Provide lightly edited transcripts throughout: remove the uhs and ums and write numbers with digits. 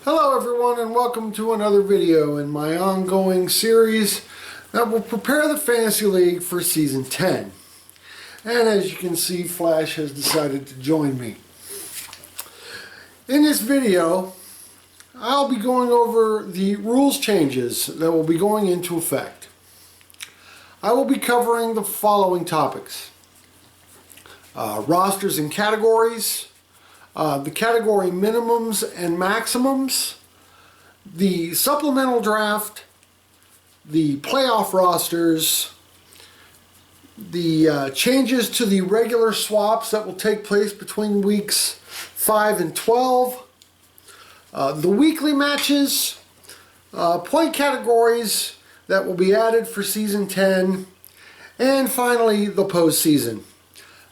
Hello everyone, and welcome to another video in my ongoing series that will prepare the Fantasy League for Season 10. And as you can see, Flash has decided to join me. In this video, I'll be going over the rules changes that will be going into effect. I will be covering the following topics. Rosters and categories, the category minimums and maximums, the supplemental draft, the playoff rosters, the changes to the regular swaps that will take place between weeks 5 and 12, the weekly matches, point categories that will be added for Season 10, and finally the postseason.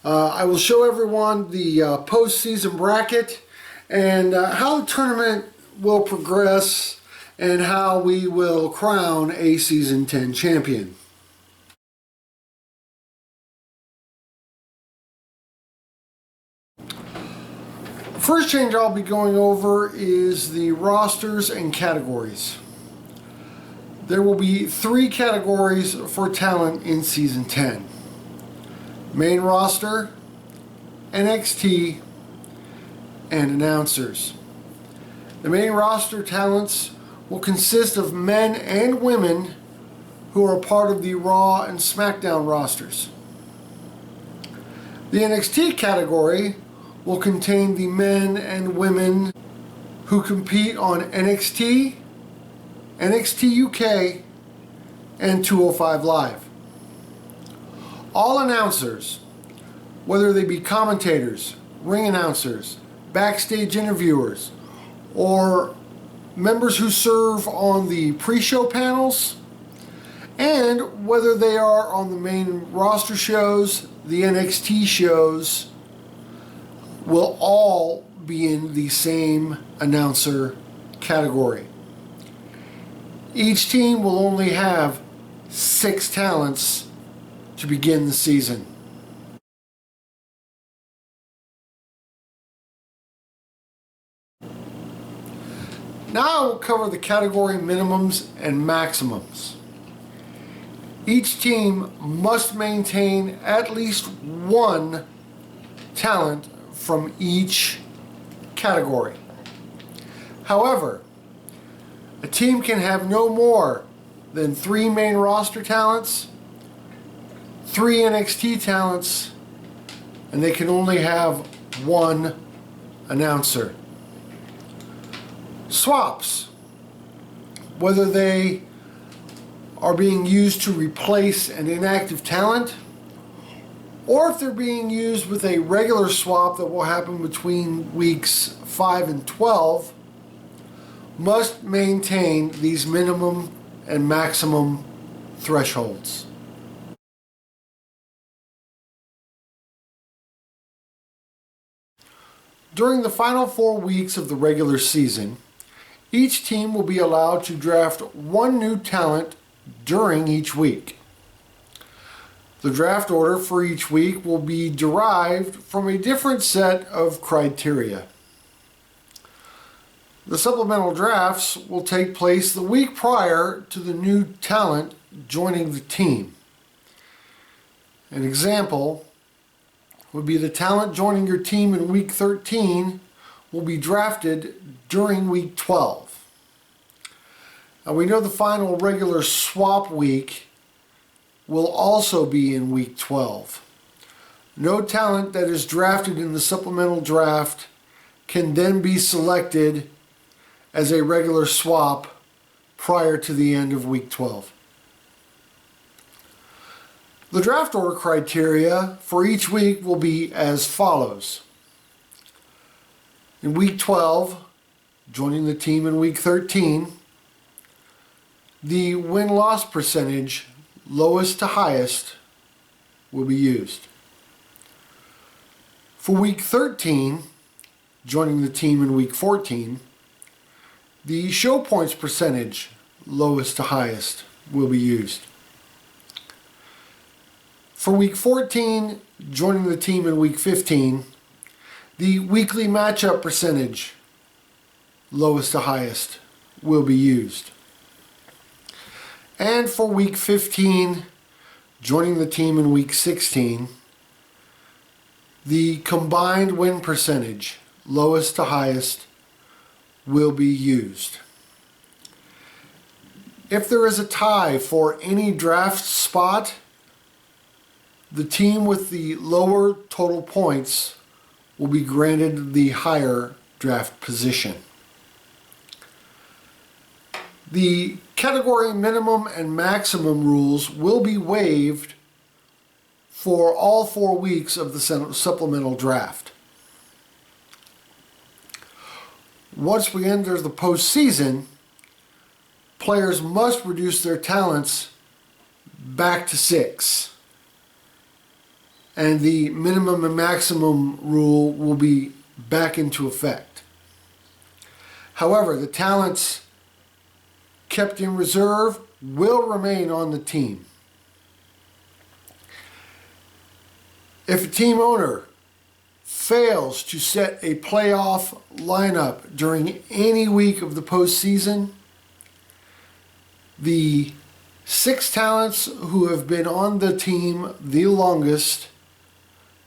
I will show everyone the postseason bracket and how the tournament will progress and how we will crown a Season 10 champion. The first change I'll be going over is the rosters and categories. There will be 3 categories for talent in Season 10. Main roster, NXT, and announcers. The main roster talents will consist of men and women who are a part of the Raw and SmackDown rosters. The NXT category will contain the men and women who compete on NXT, NXT UK, and 205 Live. All announcers, whether they be commentators, ring announcers, backstage interviewers, or members who serve on the pre-show panels, and whether they are on the main roster shows, the NXT shows, will all be in the same announcer category. Each team will only have 6 talents to begin the season. Now I will cover the category minimums and maximums. Each team must maintain at least 1 talent from each category. However, a team can have no more than 3 main roster talents, 3 NXT talents, and they can only have 1 announcer. Swaps, whether they are being used to replace an inactive talent, or if they're being used with a regular swap that will happen between weeks 5 and 12, must maintain these minimum and maximum thresholds. During the final 4 weeks of the regular season, each team will be allowed to draft 1 new talent during each week. The draft order for each week will be derived from a different set of criteria. The supplemental drafts will take place the week prior to the new talent joining the team. An example would be the talent joining your team in week 13 will be drafted during week 12. Now we know the final regular swap week will also be in week 12. No talent that is drafted in the supplemental draft can then be selected as a regular swap prior to the end of week 12. The draft order criteria for each week will be as follows. In week 12, joining the team in week 13, the win-loss percentage, lowest to highest, will be used. For week 13, joining the team in week 14, the show points percentage, lowest to highest, will be used. For week 14, joining the team in week 15, the weekly matchup percentage, lowest to highest will be used. And for week 15, joining the team in week 16, the combined win percentage, lowest to highest, will be used. If there is a tie for any draft spot, the team with the lower total points will be granted the higher draft position. The category minimum and maximum rules will be waived for all 4 weeks of the supplemental draft. Once we enter the postseason, players must reduce their talents back to 6. And the minimum and maximum rule will be back into effect. However, the talents kept in reserve will remain on the team. If a team owner fails to set a playoff lineup during any week of the postseason, the 6 talents who have been on the team the longest,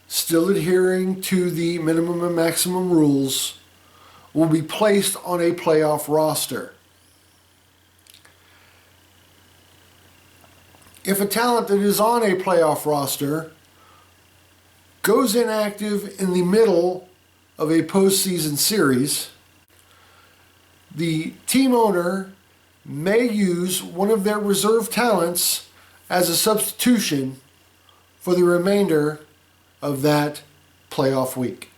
still adhering to the minimum and maximum rules, will be placed on a playoff roster. If a talent that is on a playoff roster goes inactive in the middle of a postseason series, the team owner may use one of their reserve talents as a substitution for the remainder of that playoff week.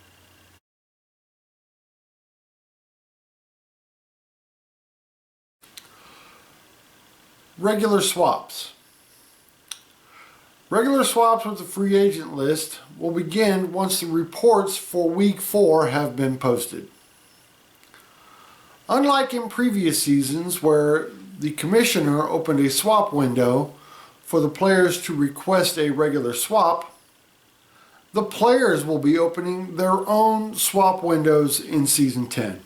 Regular swaps. Regular swaps with the free agent list will begin once the reports for week 4 have been posted. Unlike in previous seasons where the commissioner opened a swap window for the players to request a regular swap, the players will be opening their own swap windows in Season 10.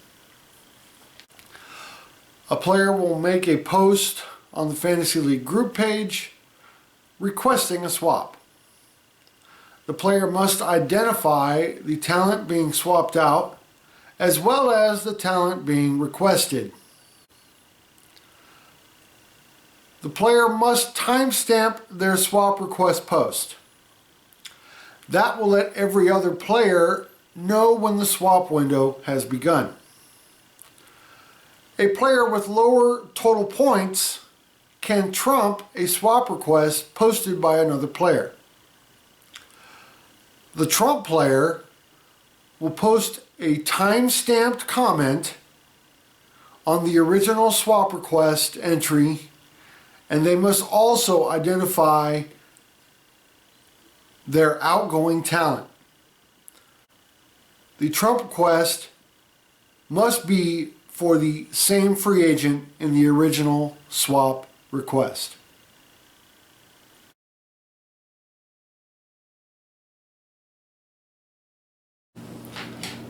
A player will make a post on the Fantasy League group page requesting a swap. The player must identify the talent being swapped out as well as the talent being requested. The player must timestamp their swap request post. That will let every other player know when the swap window has begun. A player with lower total points can trump a swap request posted by another player. The trump player will post a time-stamped comment on the original swap request entry, and they must also identify their outgoing talent. The trump request must be for the same free agent in the original swap request.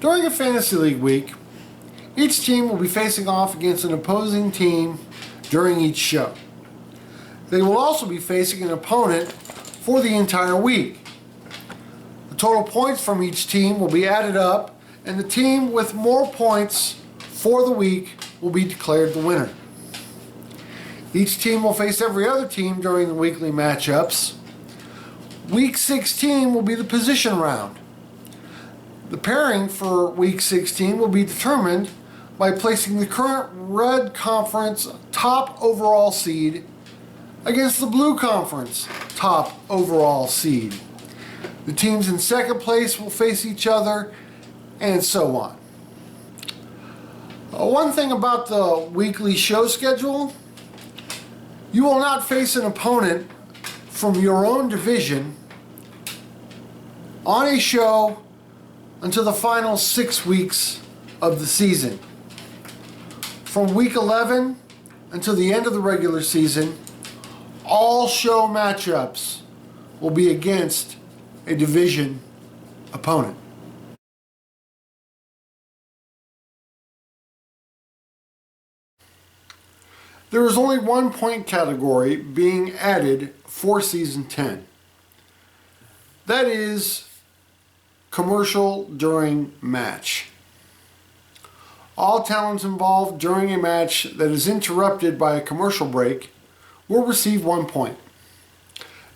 During a Fantasy League week, each team will be facing off against an opposing team during each show. They will also be facing an opponent for the entire week. The total points from each team will be added up, and the team with more points for the week will be declared the winner. Each team will face every other team during the weekly matchups. Week 16 will be the position round. The pairing for Week 16 will be determined by placing the current Red Conference top overall seed against the Blue Conference top overall seed. The teams in second place will face each other, and so on. One thing about the weekly show schedule: you will not face an opponent from your own division on a show until the final 6 weeks of the season. From week 11 until the end of the regular season, all show matchups will be against a division opponent. There is only one point category being added for Season 10. That is commercial during match. All talents involved during a match that is interrupted by a commercial break will receive 1 point.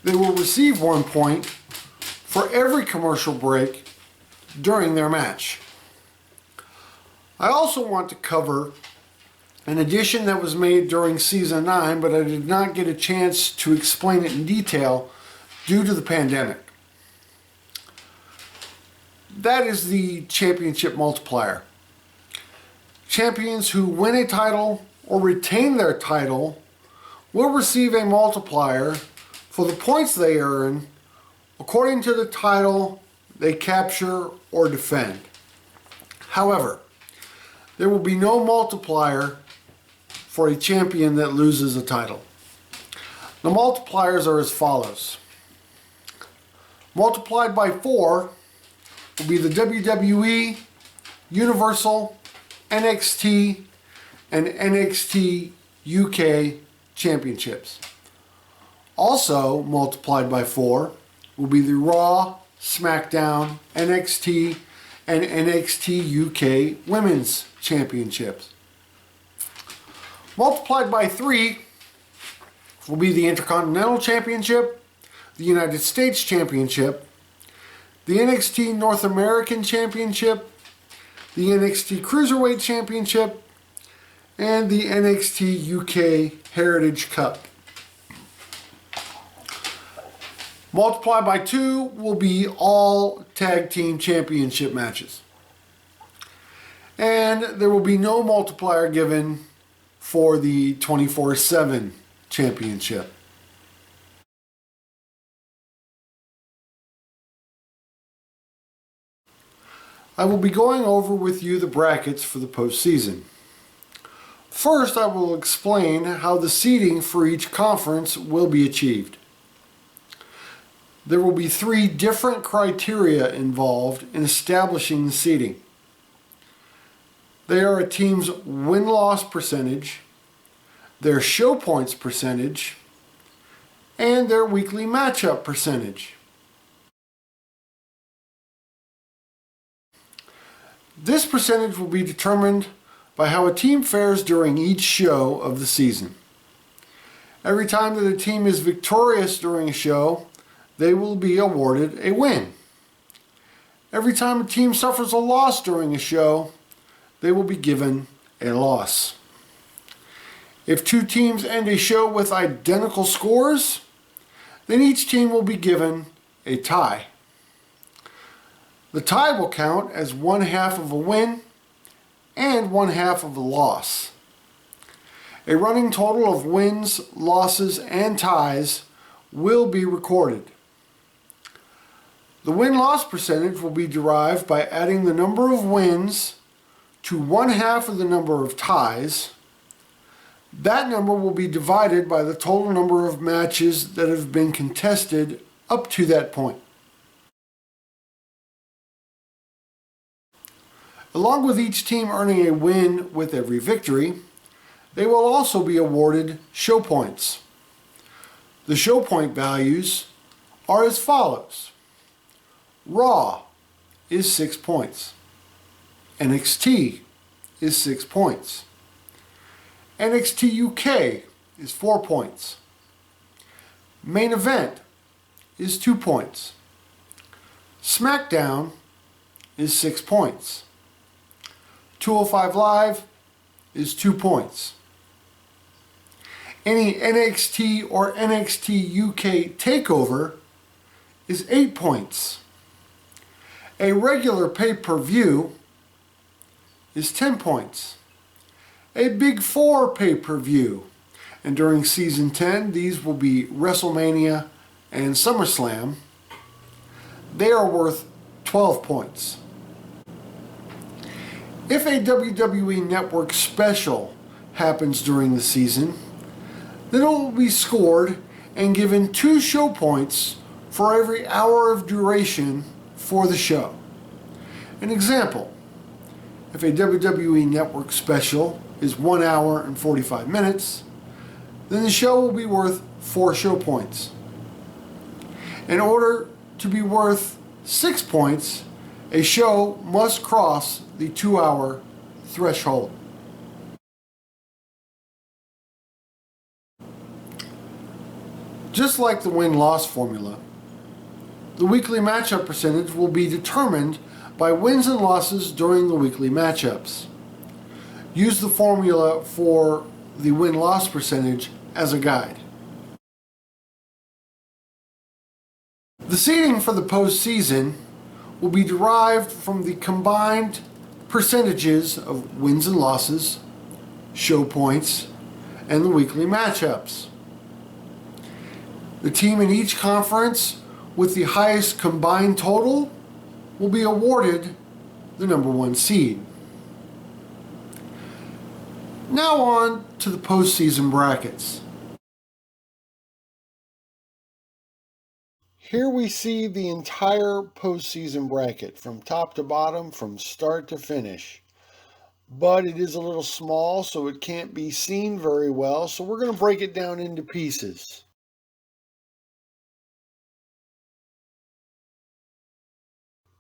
They will receive 1 point for every commercial break during their match. I also want to cover an addition that was made during Season 9, but I did not get a chance to explain it in detail due to the pandemic. That is the championship multiplier. Champions who win a title or retain their title will receive a multiplier for the points they earn according to the title they capture or defend. However, there will be no multiplier for a champion that loses a title. The multipliers are as follows. Multiplied by 4 will be the WWE, Universal, NXT, and NXT UK championships. Also multiplied by 4 will be the Raw, SmackDown, NXT, and NXT UK women's championships. Multiplied by 3 will be the Intercontinental Championship, the United States Championship, the NXT North American Championship, the NXT Cruiserweight Championship, and the NXT UK Heritage Cup. Multiplied by 2 will be all tag team championship matches. And there will be no multiplier given for the 24/7 championship. I will be going over with you the brackets for the postseason. First, I will explain how the seeding for each conference will be achieved. There will be 3 different criteria involved in establishing the seeding. They are a team's win-loss percentage, their show points percentage, and their weekly matchup percentage. This percentage will be determined by how a team fares during each show of the season. Every time that a team is victorious during a show, they will be awarded a win. Every time a team suffers a loss during a show, they will be given a loss. If 2 teams end a show with identical scores, then each team will be given a tie. The tie will count as 1/2 of a win and 1/2 of a loss. A running total of wins, losses, and ties will be recorded. The win-loss percentage will be derived by adding the number of wins to 1/2 of the number of ties. That number will be divided by the total number of matches that have been contested up to that point. Along with each team earning a win with every victory, they will also be awarded show points. The show point values are as follows. Raw is 6 points. NXT is 6 points. NXT UK is 4 points. Main Event is 2 points. SmackDown is 6 points. 205 Live is 2 points. Any NXT or NXT UK takeover is 8 points. A regular pay-per-view is 10 points. A Big 4 pay-per-view, and during Season 10 these will be WrestleMania and SummerSlam. They are worth 12 points. If a WWE Network special happens during the season, then it will be scored and given 2 show points for every hour of duration for the show. An example, if a WWE Network special is 1 hour and 45 minutes, then the show will be worth 4 show points. In order to be worth 6 points, a show must cross the 2-hour threshold. Just like the win-loss formula, the weekly matchup percentage will be determined by wins and losses during the weekly matchups. Use the formula for the win-loss percentage as a guide. The seeding for the postseason will be derived from the combined percentages of wins and losses, show points, and the weekly matchups. The team in each conference with the highest combined total will be awarded the number 1 seed. Now on to the postseason brackets. Here we see the entire postseason bracket from top to bottom, from start to finish. But it is a little small, so it can't be seen very well, so we're going to break it down into pieces.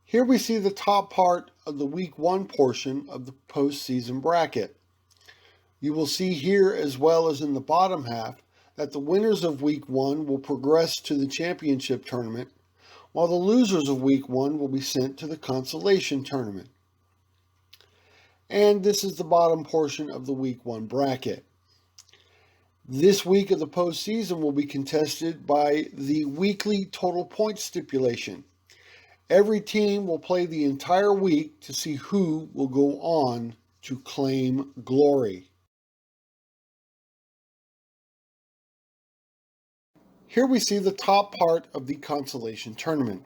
Here we see the top part of the Week 1 portion of the postseason bracket. You will see here, as well as in the bottom half, that the winners of Week 1 will progress to the championship tournament, while the losers of Week 1 will be sent to the consolation tournament. And this is the bottom portion of the Week 1 bracket. This week of the postseason will be contested by the weekly total points stipulation. Every team will play the entire week to see who will go on to claim glory. Here we see the top part of the consolation tournament.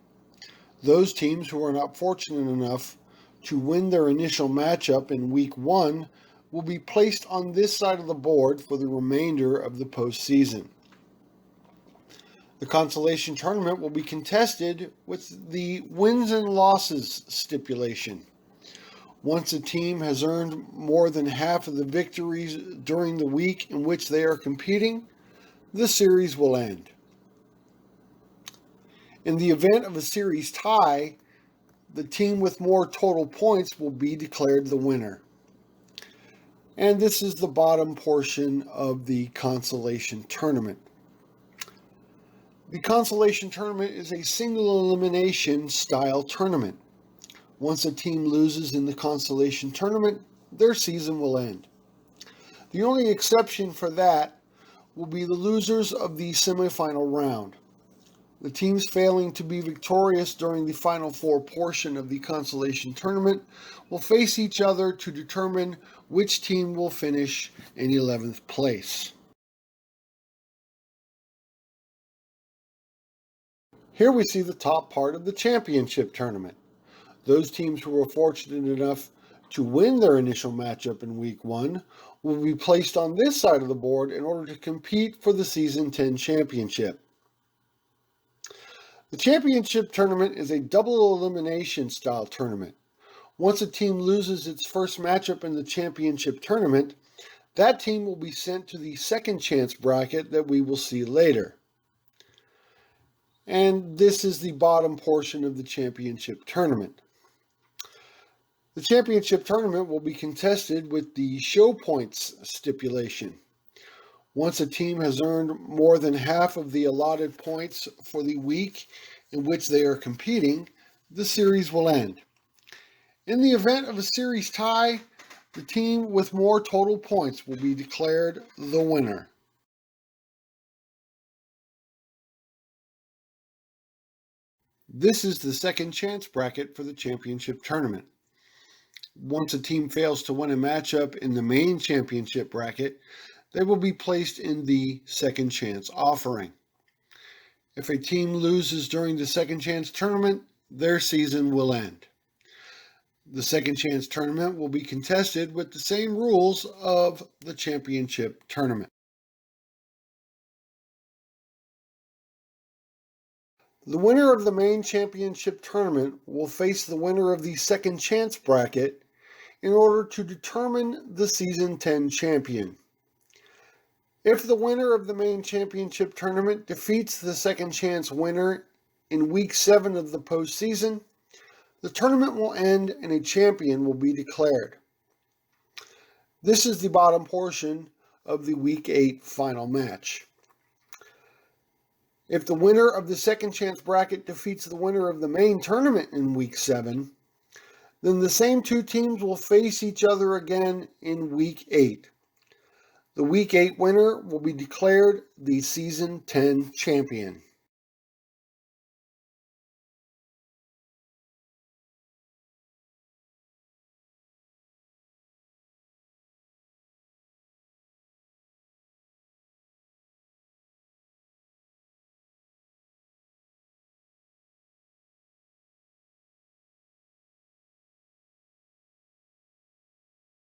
Those teams who are not fortunate enough to win their initial matchup in Week 1 will be placed on this side of the board for the remainder of the postseason. The consolation tournament will be contested with the wins and losses stipulation. Once a team has earned more than half of the victories during the week in which they are competing, the series will end. In the event of a series tie, the team with more total points will be declared the winner. And this is the bottom portion of the consolation tournament. The consolation tournament is a single elimination style tournament. Once a team loses in the consolation tournament, their season will end. The only exception for that will be the losers of the semifinal round. The teams failing to be victorious during the Final Four portion of the consolation tournament will face each other to determine which team will finish in 11th place. Here we see the top part of the championship tournament. Those teams who were fortunate enough to win their initial matchup in Week 1 will be placed on this side of the board in order to compete for the Season 10 championship. The championship tournament is a double elimination style tournament. Once a team loses its first matchup in the championship tournament, that team will be sent to the second chance bracket that we will see later. And this is the bottom portion of the championship tournament. The championship tournament will be contested with the show points stipulation. Once a team has earned more than half of the allotted points for the week in which they are competing, the series will end. In the event of a series tie, the team with more total points will be declared the winner. This is the second chance bracket for the championship tournament. Once a team fails to win a matchup in the main championship bracket, they will be placed in the second chance offering. If a team loses during the second chance tournament, their season will end. The second chance tournament will be contested with the same rules of the championship tournament. The winner of the main championship tournament will face the winner of the second chance bracket in order to determine the Season 10 champion. If the winner of the main championship tournament defeats the second chance winner in Week 7 of the postseason, the tournament will end and a champion will be declared. This is the bottom portion of the Week 8 final match. If the winner of the second chance bracket defeats the winner of the main tournament in Week 7, then the same two teams will face each other again in Week 8. The Week 8 winner will be declared the Season 10 champion.